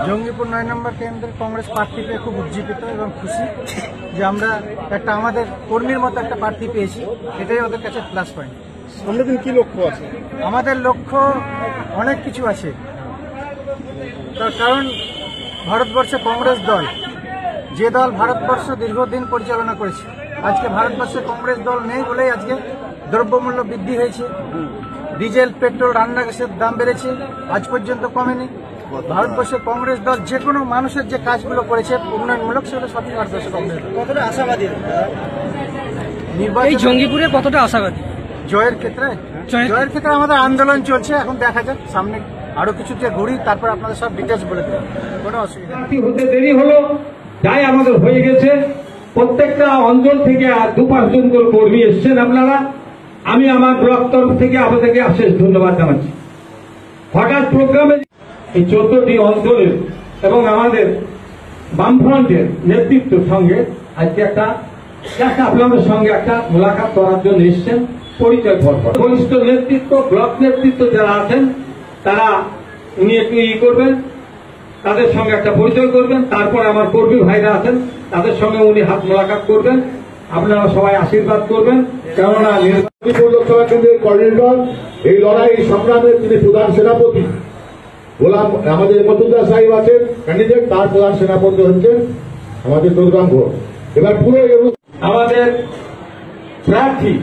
জঙ্গিপুর ৯ নম্বর কেন্দ্রের কংগ্রেস প্রার্থী পেয়ে খুব উজ্জীবিত এবং খুশি যে আমরা একটা আমাদের কর্মীর মতো একটা প্রার্থী পেয়েছি, এটাই ওদের কাছে প্লাস পয়েন্ট। সামনের দিন কি লক্ষ্য আছে? আমাদের লক্ষ্য অনেক কিছু আছে, তার কারণ ভারতবর্ষে কংগ্রেস দল যে দল ভারতবর্ষ দীর্ঘদিন পরিচালনা করেছে, আজকে ভারতবর্ষে কংগ্রেস দল নেই বলেই আজকে দ্রব্যমূল্য বৃদ্ধি হয়েছে, ডিজেল পেট্রোল রান্না গ্যাসের দাম বেড়েছে, আজ পর্যন্ত কমেনি। ভারতবর্ষে কংগ্রেস দল যে কোনো মানুষের যে কাজগুলো করেছে উন্নয়নমূলক, সেগুলো সবই ভারতবর্ষে কংগ্রেস দল। কতটা আশাবাদী নির্বাচন জঙ্গিপুরে কতটা আশাবাদী জয়ের ক্ষেত্রে আমাদের আন্দোলন চলছে, এখন দেখা যাক সামনে আরো কিছু যে ঘুরি, তারপর আপনাদের সব ডিটেলস বলে দেবেন, কোনো অসুবিধা নেই। হতে দেরি হলো, যাই আমাদের হয়ে গেছে। প্রত্যেকটা অঞ্চল থেকে 2-5 জন করে কর্মী এসছেন আপনারা। আমি আমার ব্লক তরফ থেকে আপনাদেরকে অশেষ ধন্যবাদ জানাচ্ছি। হঠাৎ প্রোগ্রামে এই 14টি অঞ্চলের এবং আমাদের বামফ্রন্টের নেতৃত্বের সঙ্গে আজকে আপনাদের সঙ্গে একটা মোলাকাত করার জন্য এসছেন, পরিচয় পর্ব। বরিষ্ঠ নেতৃত্ব, ব্লক নেতৃত্ব যারা আছেন তারা উনি একটু করবেন, তাদের সঙ্গে একটা পরিচয় করবেন, তারপরে আমার কর্মী ভাইরা আছেন তাদের সঙ্গে উনি হাত মোলাকাত করবেন। আপনারা সবাই আশীর্বাদ করবেন, কেননা লোকসভা কেন্দ্রের কোঅর্ডিনেটর, এই লড়াই সংগ্রামের তিনি প্রধান সেনাপতি। গোলাম আমাদের মজুমদার সাহেব আছেন ক্যান্ডিডেট, তার প্রধান সেনাপতি হচ্ছেন আমাদের দুর্গাম ঘোষ। এবার পুরো আমাদের প্রার্থী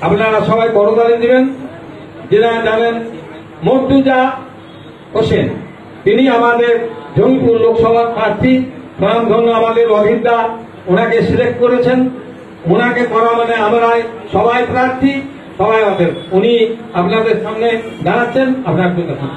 আপনারা সবাই করতালি দিবেন, যারা জানেন মর্তুজা হোসেন, তিনি আমাদের জঙ্গিপুর লোকসভার প্রার্থী। ধন্য আমাদের অভিজ্ঞতা ওনাকে সিলেক্ট করেছেন, ওনাকে করা মানে আমরাই সবাই প্রার্থী, সবাই আমাদের। উনি আপনাদের সামনে দাঁড়াচ্ছেন, আপনার কথা